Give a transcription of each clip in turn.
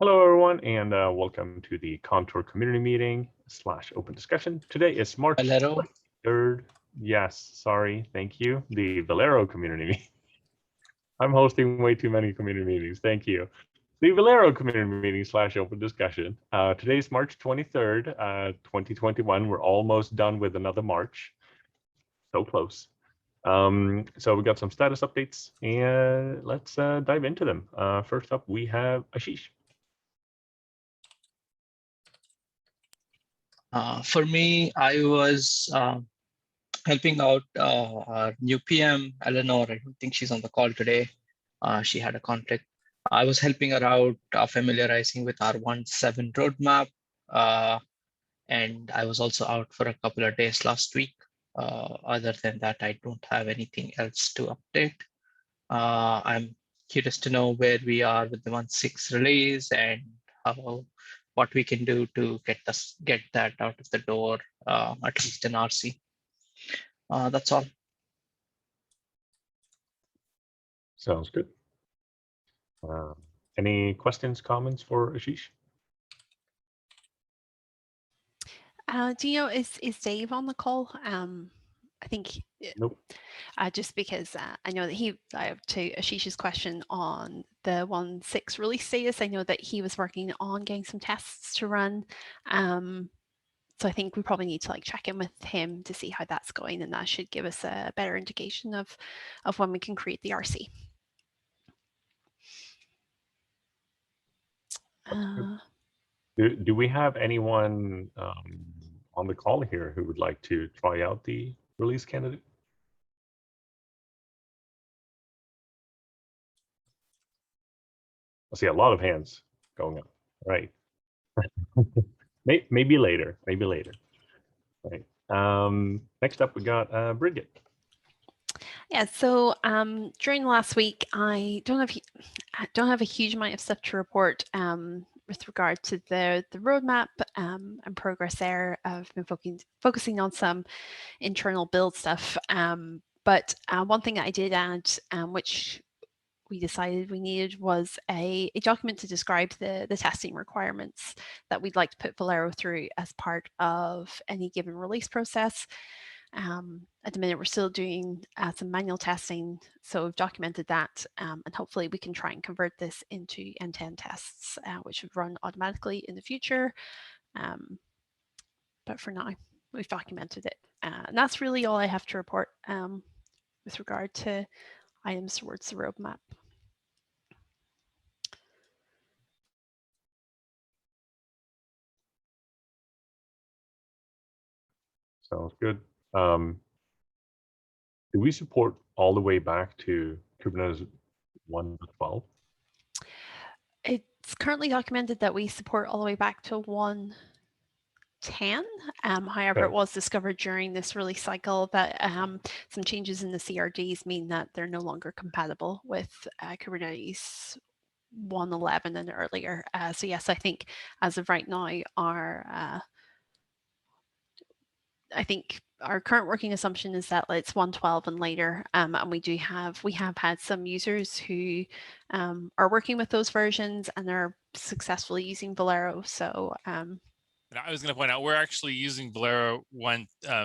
Hello, everyone, and welcome to the Contour Community Meeting / Open Discussion. Today is March Velero. 23rd. Yes, sorry, thank you. The Velero Community Meeting. I'm hosting way too many community meetings. Thank you. The Velero Community Meeting / Open Discussion. Today's March 23rd, 2021. We're almost done with another March. So close. So we got some status updates, and let's dive into them. First up, we have Ashish. For me, I was helping out our new PM, Eleanor. I don't think she's on the call today. She had a conflict. I was helping her out, familiarizing with our 1.7 roadmap. And I was also out for a couple of days last week. Other than that, I don't have anything else to update. I'm curious to know where we are with the 1.6 release and what we can do to get that out of the door, at least in RC. That's all. Sounds good. Any questions, comments for Ashish? Do you know, is Dave on the call? I think Nope. Just because I know that to Ashish's question on the 1.6 release status, I know that he was working on getting some tests to run. So I think we probably need to check in with him to see how that's going, and that should give us a better indication of when we can create the RC. Do we have anyone on the call here who would like to try out the release candidate? I see a lot of hands going up. All right. maybe later. Maybe later. All right. Next up, we got Bridget. Yeah, so during last week, I don't have a huge amount of stuff to report with regard to the roadmap and progress there. I've been focusing on some internal build stuff, but one thing that I did add, which we decided we needed, was a document to describe the testing requirements that we'd like to put Velero through as part of any given release process. At the minute, we're still doing some manual testing, so we've documented that, and hopefully we can try and convert this into end-to-end tests, which would run automatically in the future. But for now, we've documented it. And that's really all I have to report with regard to items towards the roadmap. Sounds good. Do we support all the way back to Kubernetes 1.12? It's currently documented that we support all the way back to 1.10. However, it was discovered during this release cycle that some changes in the CRDs mean that they're no longer compatible with Kubernetes 1.11 and earlier. So yes, I think as of right now, our current working assumption is that it's 1.12 and later, and we have had some users who are working with those versions and are successfully using Velero. So and I was going to point out, we're actually using Velero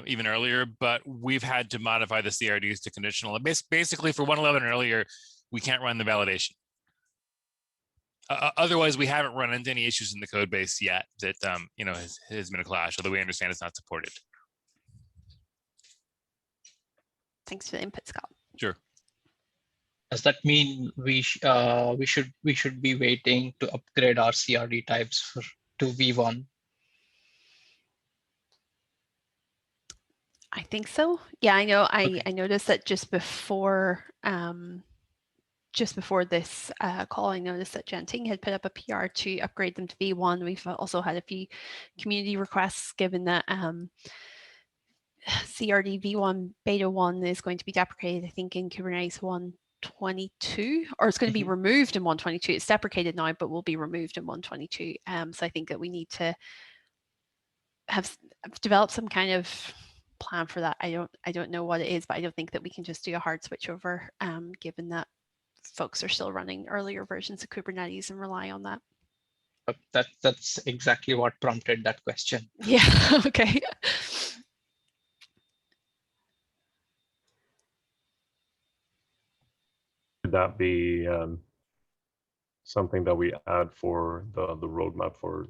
even earlier, but we've had to modify the CRDs to conditional. Basically, for 1.11 and earlier, we can't run the validation. Otherwise, we haven't run into any issues in the code base yet that has been a clash, although we understand it's not supported. Thanks for the input, Scott. Sure. Does that mean we should be waiting to upgrade our CRD types to V1? I think so. Yeah, I know. Okay. I noticed that just before this call, I noticed that Genting had put up a PR to upgrade them to V1. We've also had a few community requests, given that CRD V1 beta 1 is going to be deprecated, I think, in Kubernetes 1.22, or it's going to be removed in 1.22. It's deprecated now, but will be removed in 1.22. So I think that we need to have developed some kind of plan for that. I don't know what it is, but I don't think that we can just do a hard switch over, given that folks are still running earlier versions of Kubernetes and rely on that. That's exactly what prompted that question. Yeah, okay. Could that be something that we add for the roadmap for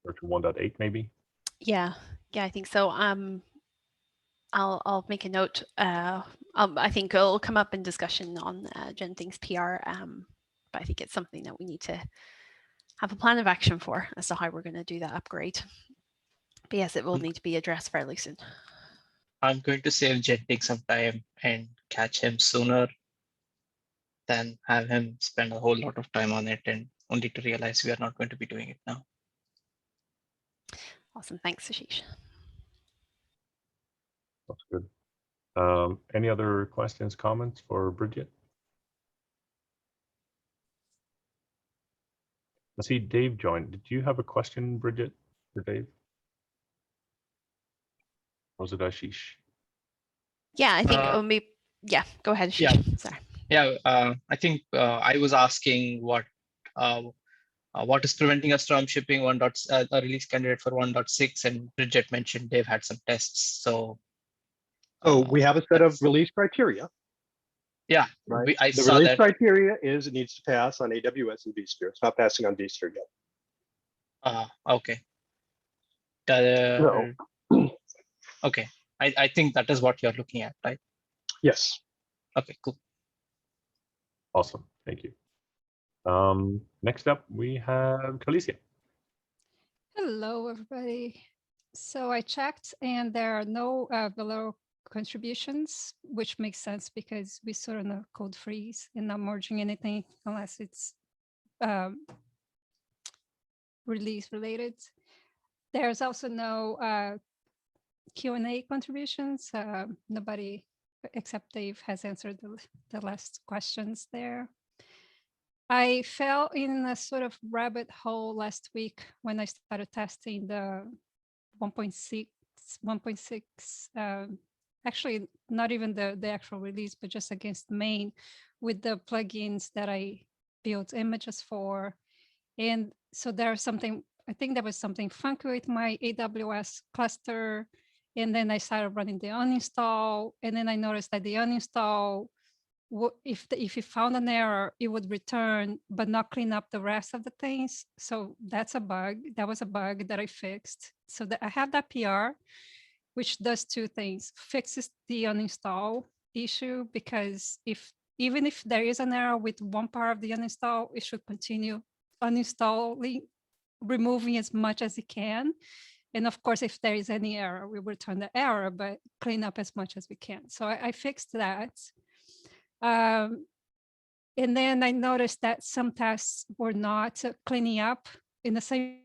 version 1.8 maybe? Yeah, I think so. I'll make a note. I think it'll come up in discussion on Genthings PR. But I think it's something that we need to have a plan of action for as to how we're going to do that upgrade. But yes, it will need to be addressed fairly soon. I'm going to save Genting some time and catch him sooner than have him spend a whole lot of time on it and only to realize we are not going to be doing it now. Awesome. Thanks, Ashish. That's good. Any other questions, comments for Bridget? I see Dave joined. Did you have a question, Bridget, for Dave? Or was it Ashish? Yeah, I think maybe. Yeah, go ahead, Ashish. Yeah. Sorry. Yeah, I think I was asking what is preventing us from shipping a release candidate for 1.6, and Bridget mentioned they've had some tests. So we have a set of release criteria. Yeah, right? I The saw release that. criteria is it needs to pass on AWS and vSphere. It's not passing on vSphere yet. Okay. No. Okay. I think that is what you're looking at, right? Yes. Okay, cool. Awesome. Thank you. Next up, we have Kalicia. Hello, everybody. So I checked and there are no Velero contributions, which makes sense because we sort of know code freeze and not merging anything unless it's release related. There's also no Q&A contributions. Nobody except Dave has answered the last questions there. I fell in a sort of rabbit hole last week when I started testing the 1.6, actually not even the actual release, but just against main with the plugins that I built images for. And so there's something, I think there was something funky with my AWS cluster. And then I started running the uninstall. And then I noticed that the uninstall, if it found an error, it would return, but not clean up the rest of the things. So that's a bug. That was a bug that I fixed. So that I have that PR, which does two things: fixes the uninstall issue, because even if there is an error with one part of the uninstall, it should continue uninstalling, removing as much as it can. And of course, if there is any error, we return the error, but clean up as much as we can. So I fixed that. And then I noticed that some tests were not cleaning up in the same.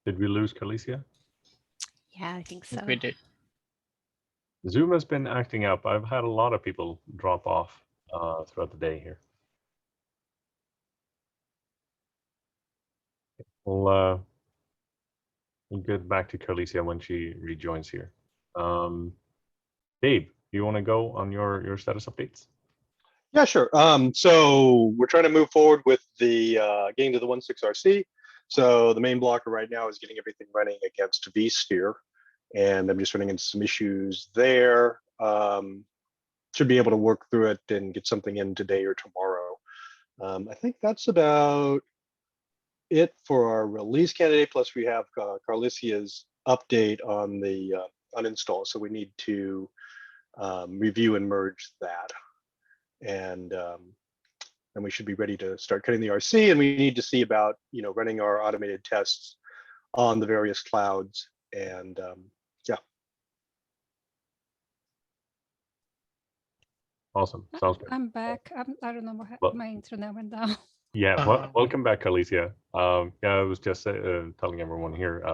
Did we lose Kalicia? Yeah, I think so. We did. Zoom has been acting up. I've had a lot of people drop off throughout the day here. We'll get back to Carlicia when she rejoins here. Dave, do you want to go on your status updates? Yeah, sure. So we're trying to move forward with the getting to the 1.6 RC. So the main blocker right now is getting everything running against vSphere, and I'm just running into some issues there. Should be able to work through it and get something in today or tomorrow. I think that's about it for our release candidate. Plus we have Carlicia's update on the uninstall. So we need to review and merge that. And then we should be ready to start cutting the RC, and we need to see about running our automated tests on the various clouds. And yeah. Awesome. Sounds good. I'm back. I don't know what my internet went down. Yeah, welcome back, Alicia. Yeah, I was just telling everyone here,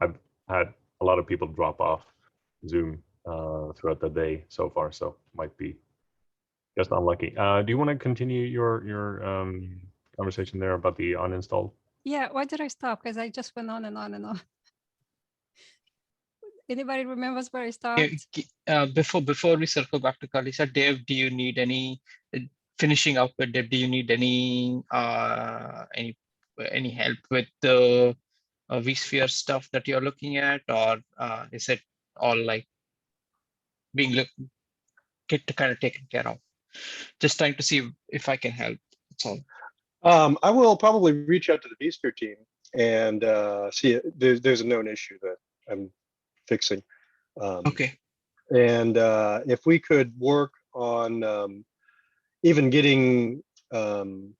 I've had a lot of people drop off Zoom throughout the day so far, so might be just unlucky. Do you want to continue your conversation there about the uninstall? Yeah, why did I stop? Because I just went on and on and on. Anybody remembers where I Yeah, stopped? before we circle back to Kalisa, Dave, do you need any finishing up with Dave? Do you need any help with the vSphere stuff that you're looking at, or is it all like being kind of taken care of? Just trying to see if I can help. That's all. I will probably reach out to the vSphere team and see. There's a known issue that I'm fixing. Okay. And if we could work on even getting the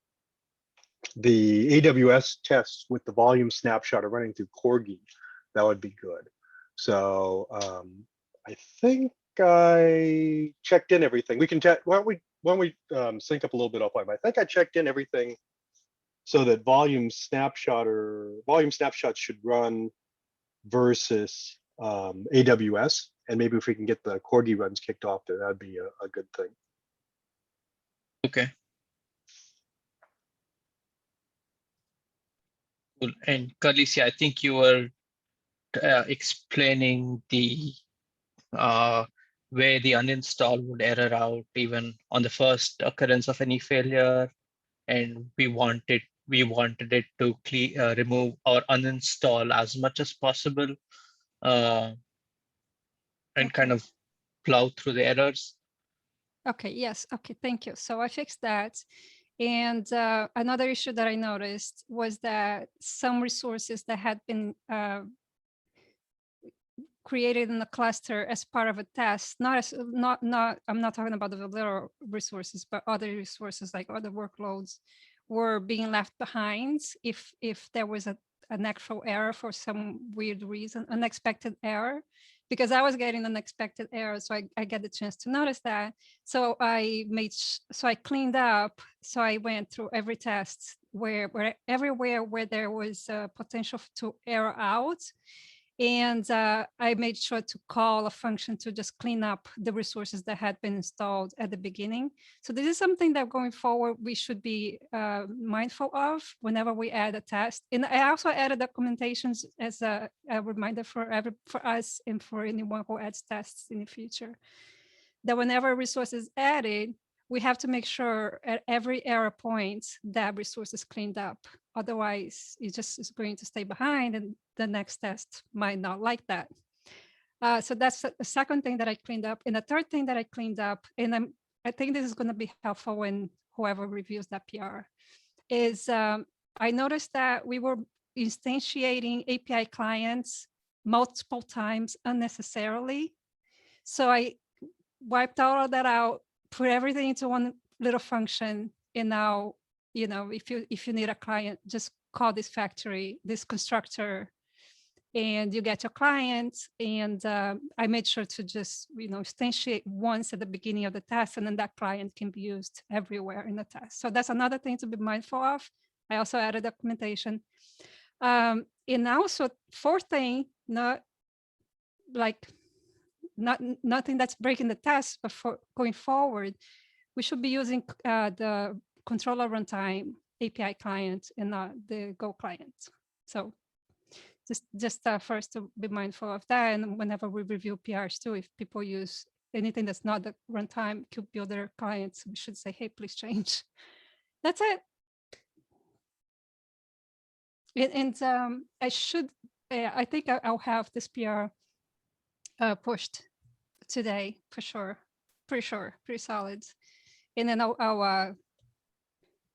AWS tests with the volume snapshot of running through Corgi, that would be good. So I think I checked in everything. We can check. Why don't we sync up a little bit offline? But I think I checked in everything so that volume snapshots should run versus AWS. And maybe if we can get the Corgi runs kicked off there, that'd be a good thing. Okay. Cool. And Kalisia, I think you were explaining the where the uninstall would error out even on the first occurrence of any failure, and we wanted it to remove or uninstall as much as possible, and kind of plow through the errors. Okay, yes. Okay, thank you. So I fixed that. And another issue that I noticed was that some resources that had been created in the cluster as part of a test, I'm not talking about the Velero resources, but other resources like other workloads were being left behind if there was an actual error for some weird reason, unexpected error, because I was getting unexpected errors. So I get the chance to notice that. So I cleaned up. So I went through every test where everywhere where there was a potential to error out. And I made sure to call a function to just clean up the resources that had been installed at the beginning. So this is something that going forward, we should be mindful of whenever we add a test. And I also added documentations as a reminder for us and for anyone who adds tests in the future, that whenever a resource is added, we have to make sure at every error point that resource is cleaned up. Otherwise, it just is going to stay behind and the next test might not like that. So that's the second thing that I cleaned up. And the third thing that I cleaned up, and I think this is going to be helpful when whoever reviews that PR, is I noticed that we were instantiating API clients multiple times unnecessarily. So I wiped all that out, put everything into one little function, and now, if you need a client, just call this factory, this constructor, and you get your client. And I made sure to just instantiate once at the beginning of the test, and then that client can be used everywhere in the test. So that's another thing to be mindful of. I also added documentation. And also, fourth thing, nothing that's breaking the test, but for going forward, we should be using the controller runtime API client and not the Go client. So just first to be mindful of that. And whenever we review PRs too, if people use anything that's not the runtime kube builder clients, we should say, hey, please change. That's it. And I think I'll have this PR pushed today for sure, pretty solid. And then I'll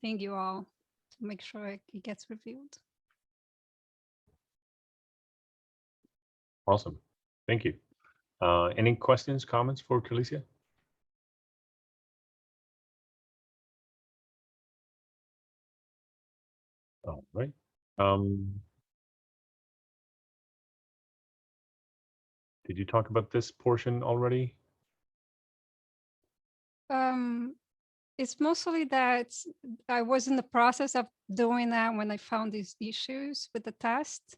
thank you all to make sure it gets reviewed. Awesome. Thank you. Any questions, comments for Kalisia? All right. Did you talk about this portion already? It's mostly that I was in the process of doing that when I found these issues with the test.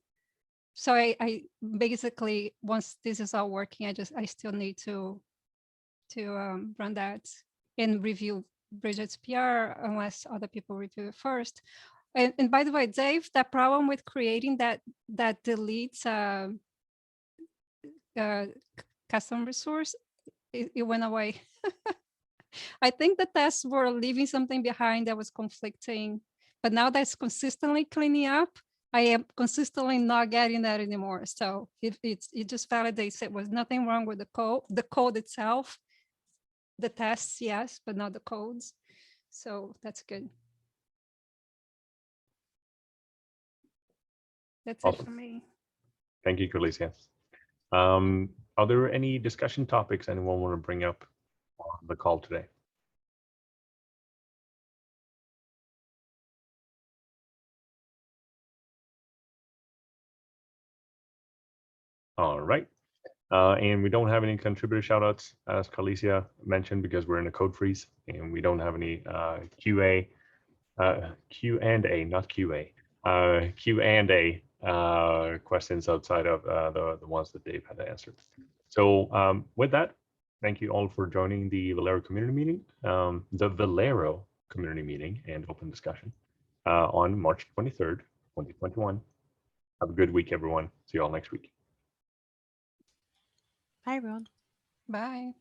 So I basically, once this is all working, I still need to run that and review Bridget's PR unless other people review it first. And by the way, Dave, that problem with creating that deletes custom resource, it went away. I think the tests were leaving something behind that was conflicting, but now that's consistently cleaning up. I am consistently not getting that anymore. So it just validates it was nothing wrong with the code itself. The tests, yes, but not the codes. So that's good. That's it Awesome. for me. Thank you, Carlicia. Are there any discussion topics anyone want to bring up on the call today? All right. And we don't have any contributor shoutouts, as Carlicia mentioned, because we're in a code freeze and we don't have any QA, Q&A, not QA, Q&A questions outside of the ones that Dave had answered. So with that, thank you all for joining the Velero community meeting, the Velero community meeting and open discussion on March 23rd, 2021. Have a good week, everyone. See you all next week. Bye, everyone. Bye.